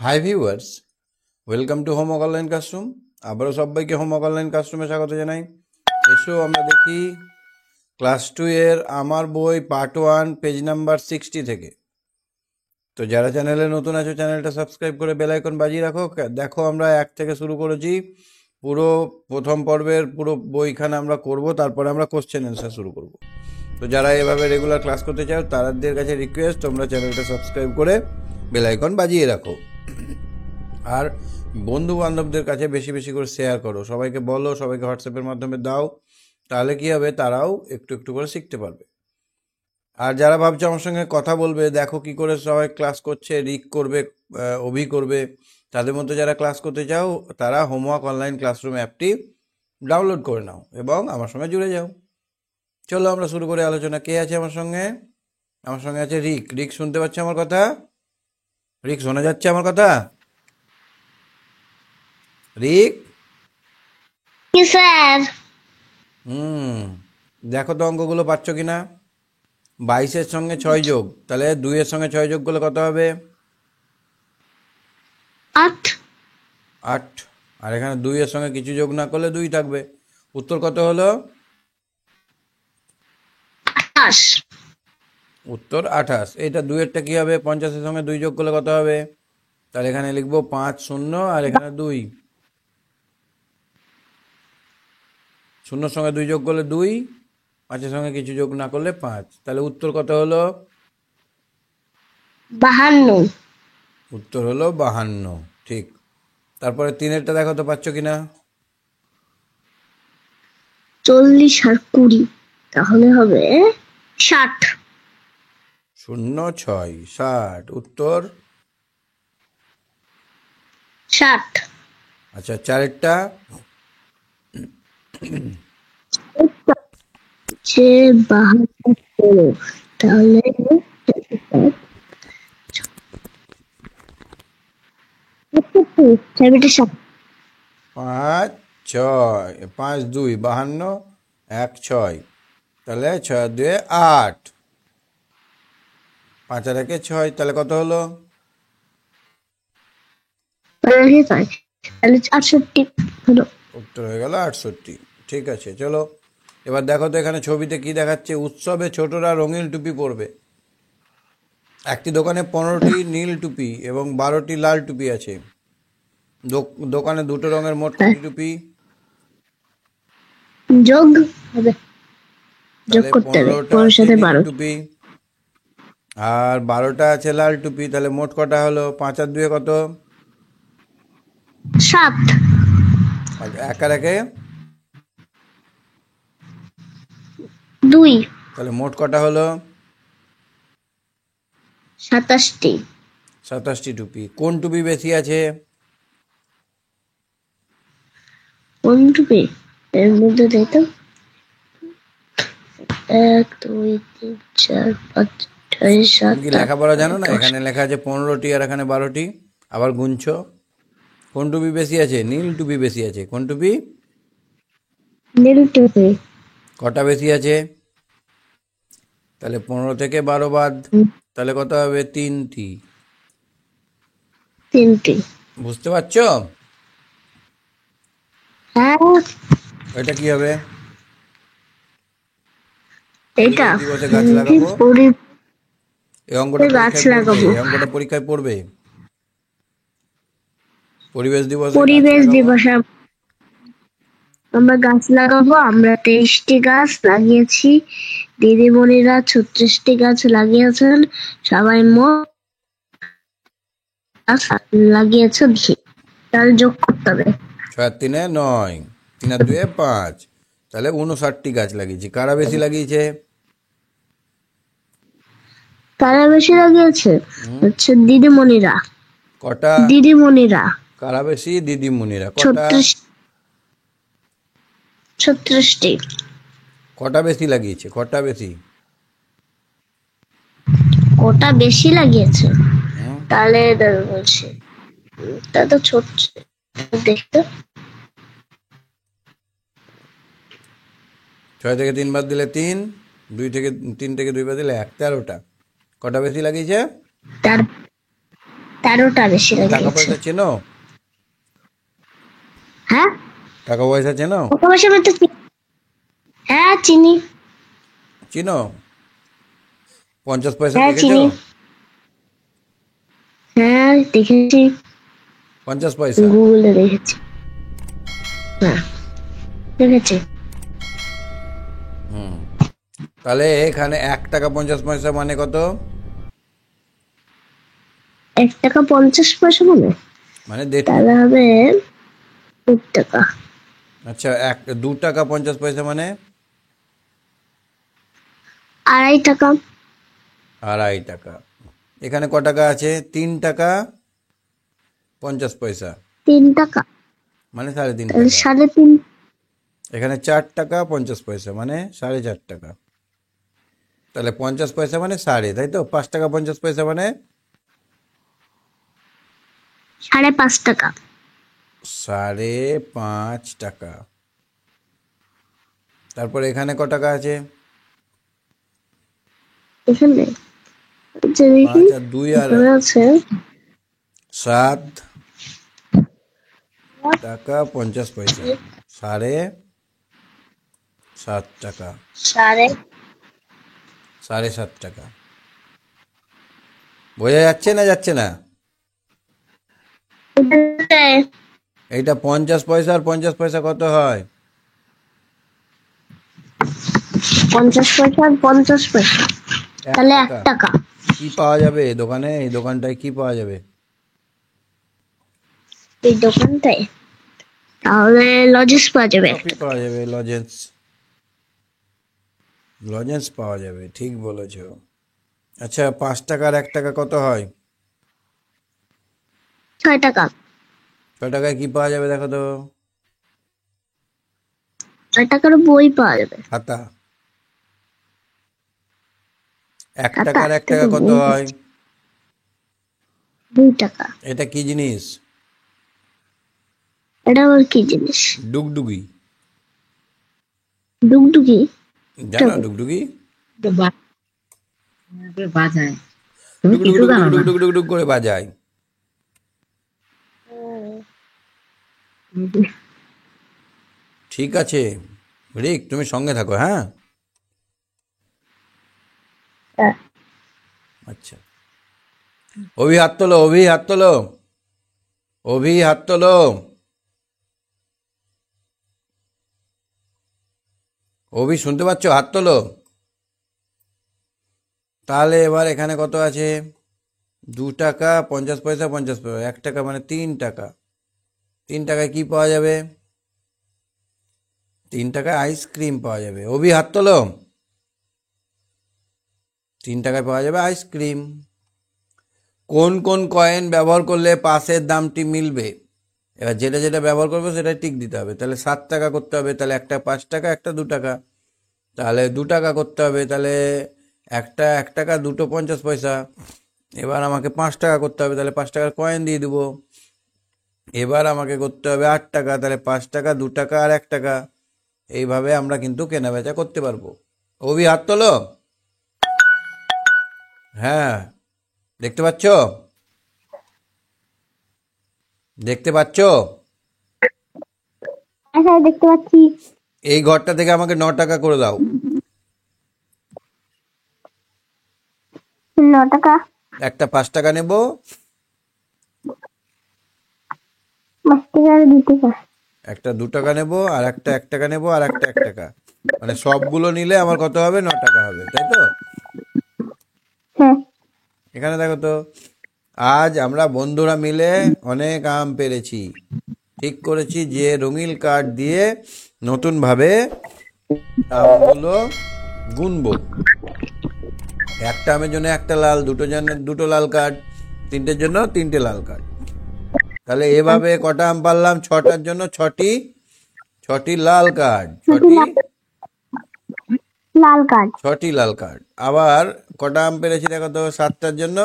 Hi viewers, welcome to homework online classroom. আবারও সবাইকে homework online ক্লাসরুমে স্বাগত জানাই। এসো আমরা দেখি ক্লাস 2 এর আমার বই পার্ট 1 পেজ নাম্বার 60 থেকে। তো যারা চ্যানেলে নতুন আছো চ্যানেলটা সাবস্ক্রাইব করে বেল আইকন বাজিয়ে রাখো। দেখো আমরা 1 থেকে শুরু করেছি, পুরো প্রথম পর্বের পুরো বইখানা আমরা করব, তারপরে আমরা কোশ্চেন অ্যান্সার শুরু করব। তো যারা এভাবে রেগুলার ক্লাস করতে চাও তাদের কাছে রিকোয়েস্ট, তোমরা চ্যানেলটা সাবস্ক্রাইব করে বেল আইকন বাজিয়ে রাখো। আর বন্ধু বান্ধবদের কাছে বেশি বেশি করে শেয়ার করো, সবাইকে বলো, সবাইকে হোয়াটসঅ্যাপের মাধ্যমে দাও, তাহলে কি হবে, তারাও একটু একটু করে শিখতে পারবে। আর যারা ভাবছো আমার সঙ্গে কথা বলবে, দেখো কি করে সবাই ক্লাস করছে, রিক করবে, অভি করবে, তাদের মধ্যে যারা ক্লাস করতে চাও তারা হোমওয়ার্ক অনলাইন ক্লাসরুম অ্যাপটি ডাউনলোড করে নাও এবং আমার সঙ্গে জুড়ে যাও। চলো আমরা শুরু করে আলোচনা। কে আছে আমার সঙ্গে? আমার সঙ্গে আছে রিক। রিক শুনতে পাচ্ছে আমার কথা? রিক শোনা যাচ্ছে আমার কথা? রিক, স্যার। দেখো তো অঙ্কগুলো পাচ্ছ কিনা। 22-এর সঙ্গে 6 যোগ, তাহলে 2-এর সঙ্গে 6 যোগ করলে কত হবে? 8 8। আর এখানে 2-এর সঙ্গে কিছু যোগ না করলে 2 থাকবে। উত্তর কত হলো? 28। উত্তর 28। এইটা 2-এরটা কি হবে? 50-এর সঙ্গে 2 যোগ করলে কত হবে? তাহলে এখানে লিখবো 5 0 আর এখানে 2। 0-র সঙ্গে 2 যোগ করলে 2, 5-এর সঙ্গে কিছু যোগ না করলে 5। তাহলে উত্তর কত হলো? 52। উত্তর হলো 52। ঠিক। তারপরে 3-এরটা দেখো তো পাচ্ছ কিনা। 40 আর 20, তাহলে হবে 60। 0 6 60। উত্তর 60। আচ্ছা, 4-এরটা? হচ্ছে 72, তাহলে 67। 5 6 5 2 52, 1 6, তাহলে 6 2 8, 5 আর 1 6, তাহলে কত হলো? তাহলে 68 হলো। উত্তর হয়ে গেল 68। ঠিক আছে, চলো এবার দেখো তো এখানে ছবিতে কি দেখাচ্ছে। উৎসবে ছোটরা রঙিন টুপি পরবে। একটি দোকানে 15টি নীল টুপি এবং 12টি লাল টুপি আছে। দোকানে দুটো রঙের মোট কটি টুপি? যোগ হবে, যোগ তাহলে করতে হবে 15টা 15 আছে সাথে নীল 12। টুপি আর 12টা আছে লাল টুপি, তাহলে মোট কটা হলো? 5 আর 2 কত? 7। আর 1 আর 1? 2। তাহলে মোট কটা হলো? 27টি। 27টি টুপি। কোন টুপি বেশি আছে? কোন টুপি? এর মধ্যে দেই তো, 1 2 3 4 5 6 তুমি 7 কি 8 লেখাপড়া জানো 9 না? 10। এখানে লেখা আছে 15টি আর এখানে 12টি, আবার গুনছো। কোন টুপি বেশি আছে? নীল টুপি বেশি আছে। কোন টুপি? নীল টুপি। কটা বেশি আছে? তাহলে 15 থেকে 12 বাদ, তাহলে কত হবে? 3টি। 3টি। বুঝতে পারছো? হ্যাঁ, এটা কি হবে? এটা পরিবেশ দিবসে গাছ লাগাবো। এই অঙ্কটা গাছ পরীক্ষায় পড়বে, লাগাবো। এই অঙ্কটা পরীক্ষায় পড়বে। পরিবেশ দিবসে গাছ পরিবেশ লাগাবো। দিবসে আমরা গাছ লাগাবো। আমরা 23টি গাছ লাগিয়েছি, দিদিমণিরা 36টি গাছ লাগিয়েছেন, সবাই মোট গাছ লাগিয়েছে বেশি। তাহলে যোগ করতে হবে। 6 আর 3 9, 3 আর 2 5, তাহলে 59টি গাছ লাগিয়েছি। কারা বেশি লাগিয়েছে? কারা বেশি লাগিয়েছে? হচ্ছে দিদিমণিরা। কটা? দিদিমণিরা কারা বেশি? দিদিমণিরা। কটা? 36টি। কটা বেশি লাগিয়েছে? কটা বেশি? ওটা বেশি লাগিয়েছে, হুম তাহলে বলছি, তা তো ছোট দেখতে। 6 থেকে 3 বাদ দিলে 3, 3 থেকে 2 বাদ দিলে 1, 13টা। কটা বেশি লাগিয়েছে? তার 13টা বেশি টাকা লেগেছে। পয়সা চেনো? হ্যাঁ, টাকা পয়সা চেনো? টাকা পয়সা আমি তো হ্যাঁ চিনি। চিনো? 50 পয়সা হ্যাঁ দেখেছো? চিনি। হ্যাঁ দেখেছি, 50 পয়সা। গুগলে দেখেছি। হ্যাঁ দেখেছি। হুম, তাহলে এখানে 1 টাকা 50 পয়সা মানে কত? 1 টাকা 50 পয়সা মানে মানে 1.5 তাহলে টাকা। হবে 2 টাকা। আচ্ছা, 2 টাকা 50 পয়সা মানে? 2.5 টাকা। 2.5 টাকা। এখানে ক টাকা আছে? 3 টাকা 50 পয়সা, 3 টাকা, মানে 3.5 তাহলে টাকা। 3.5। এখানে 4 টাকা 50 পয়সা, মানে 4.5 টাকা। তাহলে 50 পয়সা মানে সাড়ে, তাই তো? 5 টাকা 50 পয়সা মানে 5.5 টাকা। 5.5 টাকা। তারপর এখানে ক টাকা আছে? এখানে যে দেখি, 5 আর 2 আর এখানে আছে 7 টাকা 50 পয়সা, 7.5 টাকা, সাড়ে 7.5 টাকা। বোঝা যাচ্ছে না যাচ্ছে না? এইটা 50 পয়সা আর 50 পয়সা কত হয়? 50 পয়সা আর 50 পয়সা, এক তাহলে এক টাকা টাকা কি পাওয়া যাবে দোকানে? এই দোকানটায় কি পাওয়া যাবে? এই দোকানটায় তাহলে লজেন্স পাওয়া যাবে টফি একটা। পাওয়া যাবে, লজেন্স। লজেন্স পাওয়া যাবে, ঠিক বলেছো। আচ্ছা, 5 টাকার 1 টাকা কত হয়? 6 টাকা। 6 টাকায় কি পাওয়া যাবে দেখো তো? 6 টাকার বই পাওয়া যাবে। খাতা। এক খাতা, টাকার এক এটা টাকা তো কত বই হয়? বলছে। 2 টাকা। এটা কি জিনিস? এটা আবার কি জিনিস? ডুগডুগি। ডুগডুগি। এটা জানো কি? ডুগডুগি? তো বাজায়, তুমি ডুগডুগ কিছু ডুগডুগ জানো না। ডুগডুগ ডুগডুগ করে বাজায়। ঠিক আছে রিক, তুমি সঙ্গে থাকো, হ্যাঁ? হ্যাঁ। আচ্ছা, অভি হাত তোলো, অভি হাত তোলো, অভি হাত তোলো, অভি শুনতে পাচ্ছ? হাত তোলো। তাহলে এবার এখানে কত আছে? 2 টাকা 50 পয়সা 50 পয়সা, 1 টাকা মানে 3 টাকা। 3 টাকায় কি পাওয়া যাবে? 3 টাকায় আইসক্রিম পাওয়া যাবে। অভি হাত তোলো। 3 টাকায় পাওয়া যাবে আইসক্রিম। কোন কোন কয়েন ব্যবহার করলে পাশের দামটি মিলবে? এবার যেটা যেটা ব্যবহার করবে সেটা টিক দিতে হবে। তাহলে 7 টাকা করতে হবে, তাহলে একটা 5 টাকা, একটা 2 টাকা। তাহলে 2 টাকা করতে হবে, তাহলে একটা 1 টাকা, দুটো 50 পয়সা। এবার আমাকে 5 টাকা করতে হবে, তাহলে 5 টাকার কয়েন দিয়ে দিব। এবার আমাকে করতে হবে 8 টাকা, তাহলে 5 টাকা 2 টাকা আর 1 টাকা। এইভাবে আমরা কিন্তু কেনা বেচা করতে পারবো। অভি হাত তোলো। হ্যাঁ, দেখতে পাচ্ছ? দেখতে পাচ্ছ? আচ্ছা দেখতে পাচ্ছি। এই ঘরটা থেকে আমাকে 9 টাকা করে দাও। 9 টাকা। একটা 5 টাকা নেব, 5 টাকা আর 2 টাকা। একটা 2 টাকা নেব, আর একটা 1 টাকা নেব, আর একটা 1 টাকা। মানে সবগুলো নিলে আমার কত হবে? 9 টাকা হবে, তাই তো? হ্যাঁ। এখানে দেখো তো, আজ আমরা বন্ধুরা মিলে অনেক আম পেড়েছি। ঠিক করেছি যে রঙিন কার্ড দিয়ে নতুনভাবে আমগুলো গুনবো। একটা আমের জন্য একটা লাল, দুটোর জন্য দুটো লাল কার্ড, তিনটের জন্য তিনটে লাল কার্ড। তাহলে এভাবে কটা আম পারলাম? 6টার জন্য 6টি, 6টি লাল কার্ড, 6টি, লাল কার্ড। 6টি লাল কার্ড। আবার কটা আম পেরেছি দেখো তো? 7টার জন্য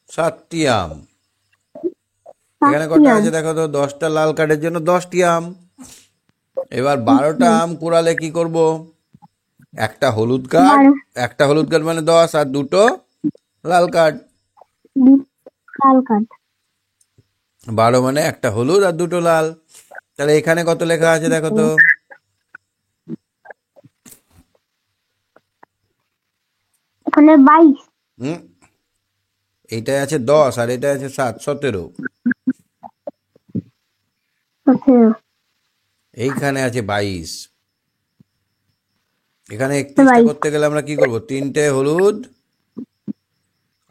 7টি আম। এখানে 5টি কটা আম। আছে দেখো তো? 10টা লাল কার্ডের জন্য 10টি আম। এবার 12টা আম কুড়ালে কি করব? একটা হলুদ কার্ড, 12। একটা হলুদ কার্ড মানে 10, আর দুটো লাল কার্ড। লাল কার্ড। 12 মানে একটা হলুদ আর দুটো লাল। তাহলে এখানে কত লেখা আছে দেখো তো। এখানে 22। হুম, এইটায় আছে 10 আর এটা আছে 7, 17। 17। এইখানে আছে 22। এখানে 31টা 22। করতে গেলে আমরা কি করব? 3টে হলুদ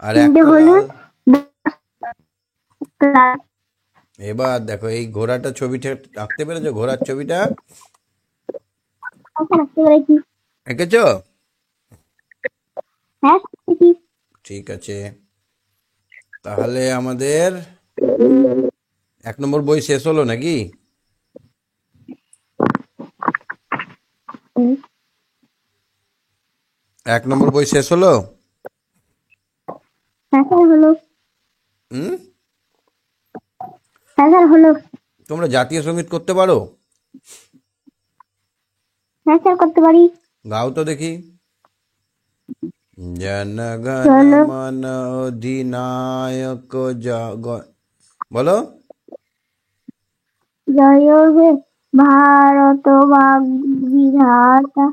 আর 3টে একটা লাল। হলুদ, 10টা লাল। এবার দেখো এই ঘোড়াটা ছবিটা আঁকতে পেরেছো? ঘোড়ার ছবিটা আচ্ছা, রাখতে পারে কি? এঁকেছো? হ্যাঁ, রাখতে কি? ঠিক আছে, তাহলে আমাদের 1 নম্বর বই শেষ হলো নাকি? হুম। 1 নম্বর বই শেষ হলো। হ্যাঁ স্যার, হলো। হুম, হ্যাঁ স্যার, হলো। তোমরা জাতীয় সঙ্গীত করতে পারো? হ্যাঁ স্যার, করতে পারি। গাও তো দেখি। জনগণ চলো। মন অধিনায়ক বলো। জয় হে ভারত বিধাতা,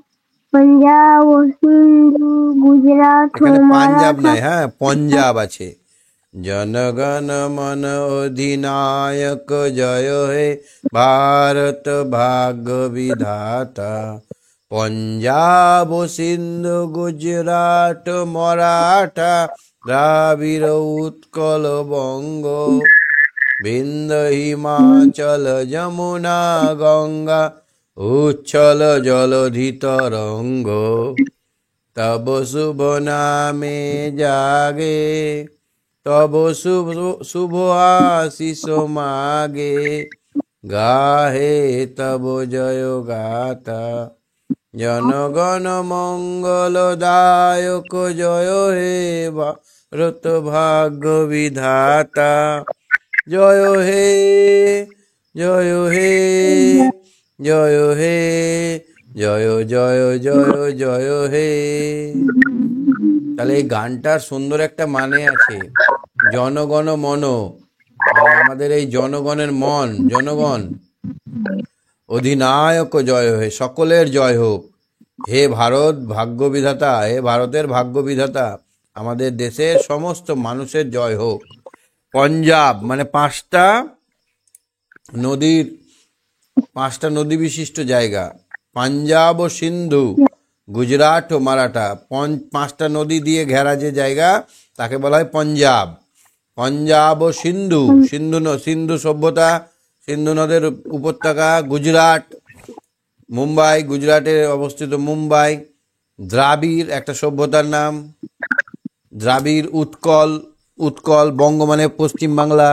পাঞ্জাব ও সিন্ধু গুজরাট ও এখানে পাঞ্জাব মারাঠা। নাই, হ্যাঁ পঞ্জাব আছে। জনগণ মন অধিনায়ক জয় হে ভারত ভাগ্য বিধাতা, পঞ্জাব সিন্ধু গুজরাট মরাঠা দ্রাবিড় উৎকল বঙ্গ, বিন্দ হিমাচল যমুনা গঙ্গা উচ্ছল জলধি তরঙ্গ, তব শুভ নামে জাগে, তব শুভ শুভ আশিস মাগে, গাহে তব জয় গাথা, জনগণ মঙ্গল দায়ক জয় হে ভারত ভাগ্য বিধাতা, জয় হে, জয় হে, জয় হে, জয় জয় জয় জয় হে। তাহলে এই গানটার সুন্দর একটা মানে আছে। জনগণ মন মানে আমাদের এই জনগণের মন, জনগণ অধিনায়ক জয় হে, সকলের জয় হোক। হে ভারত ভাগ্য বিধাতা, হে ভারতের ভাগ্য বিধাতা, আমাদের দেশের সমস্ত মানুষের জয় হোক। পঞ্জাব মানে নদীর পাঁচটা নদী বিশিষ্ট জায়গা। পাঞ্জাব ও সিন্ধু, গুজরাট ও মারাঠা, পাঁচটা নদী দিয়ে ঘেরা যে জায়গা তাকে বলা হয় পঞ্জাব। পঞ্জাব ও সিন্ধু, সিন্ধু সভ্যতা, সিন্ধু নদের উপত্যকা। গুজরাট, মুম্বাই, গুজরাটে অবস্থিত মুম্বাই। দ্রাবিড় একটা সভ্যতার নাম। দ্রাবিড়, উৎকল, উৎকল বঙ্গ মানে পশ্চিম বাংলা।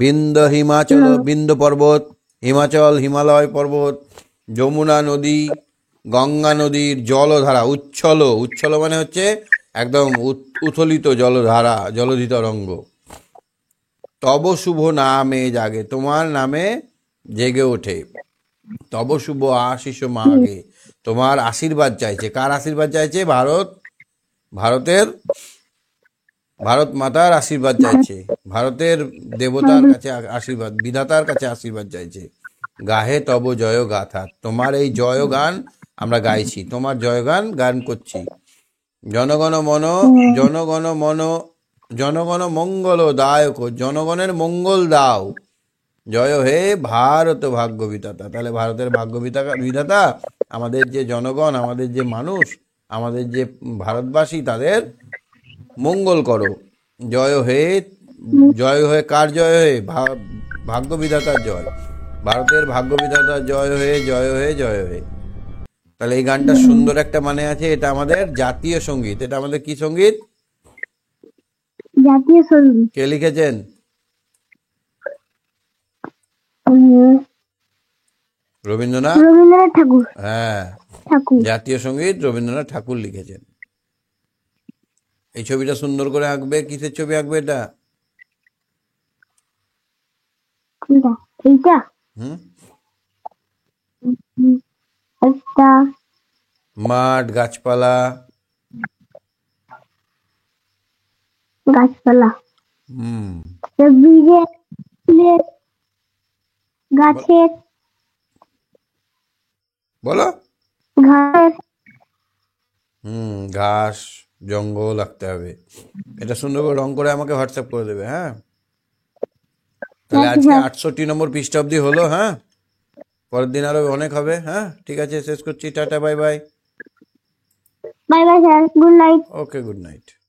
বিন্দ হিমাচল, বিন্দ পর্বত, হিমাচল হিমালয় পর্বত। যমুনা নদী, গঙ্গা নদীর জলধারা উচ্ছল, উচ্ছল মানে হচ্ছে একদম উথলিত জলধারা, জলধি তরঙ্গ। তব শুভ নামে জাগে, তোমার নামে জেগে ওঠে। তব শুভ আশিস মাগে, তোমার আশীর্বাদ চাইছে। কার আশীর্বাদ চাইছে? ভারতের ভারত মাতার আশীর্বাদ চাইছে, ভারতের দেবতার কাছে আশীর্বাদ, বিধাতার কাছে আশীর্বাদ চাইছে। গাহে তব জয় গাথা, তোমার এই জয় গান আমরা গাইছি, তোমার জয় গান গান করছি। জনগণ মন, জনগণ মন, জনগণ মঙ্গল দায়ক, জনগণের মঙ্গল দাও। জয় হে ভারত ভাগ্য বিধাতা, তাহলে ভারতের ভাগ্য বিধাতা আমাদের যে জনগণ, আমাদের যে মানুষ, আমাদের যে ভারতবাসী, তাদের মঙ্গল করো। জয় হে, জয় হয়ে কার জয় হয়ে? ভাগ্য বিধাতার জয়, ভারতের ভাগ্য বিধাতার জয় হয়ে, জয় হয়ে, জয় হয়ে। তাহলে এই গানটা সুন্দর একটা মানে আছে। এটা আমাদের জাতীয় সঙ্গীত। এটা আমাদের কি সঙ্গীত? জাতীয় সঙ্গীত। কে লিখেছেন? রবীন্দ্রনাথ। রবীন্দ্রনাথ ঠাকুর। হ্যাঁ, ঠাকুর। জাতীয় সঙ্গীত রবীন্দ্রনাথ ঠাকুর লিখেছেন। এই ছবিটা সুন্দর করে আঁকবে। কিসের ছবি আঁকবে এটা? কোনটা? এইটা? হুম, হুম, একটা মাঠ, গাছপালা। গাছপালা। হুম, ব্রিজে ফুলের, গাছের, বলো। ঘাসের। ঘাস, জঙ্গল আঁকতে হবে। এটা সুন্দর করে রং করে আমাকে হোয়াটসঅ্যাপ করে দেবে, হ্যাঁ? তাহলে আচ্ছা আজকে স্যার। 68 নম্বর পৃষ্ঠা অবধি হলো, হ্যাঁ? পরের দিন আরো অনেক হবে, হ্যাঁ? ঠিক আছে, শেষ করছি, tata, bye bye. Bye bye sir, good night. Okay, good night.